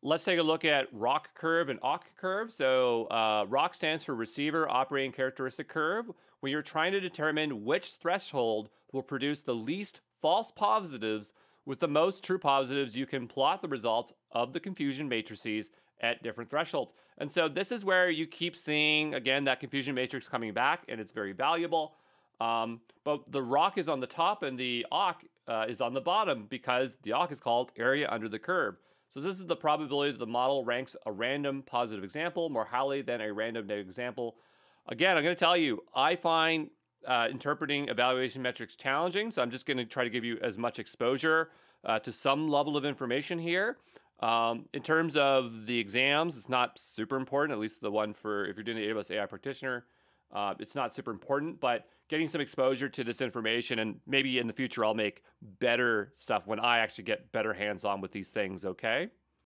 let's take a look at ROC Curve and AUC Curve. So ROC stands for Receiver Operating Characteristic Curve. When you're trying to determine which threshold will produce the least false positives with the most true positives, you can plot the results of the confusion matrices at different thresholds. And so this is where you keep seeing, again, that confusion matrix coming back, and it's very valuable. But the ROC is on the top and the AUC is on the bottom because the AUC is called area under the curve. So this is the probability that the model ranks a random positive example more highly than a random negative example. Again, I'm going to tell you, I find interpreting evaluation metrics challenging, so I'm just going to try to give you as much exposure to some level of information here. In terms of the exams, it's not super important, at least the one for if you're doing the AWS AI Practitioner. It's not super important, but getting some exposure to this information, and maybe in the future I'll make better stuff when I actually get better hands-on with these things, okay?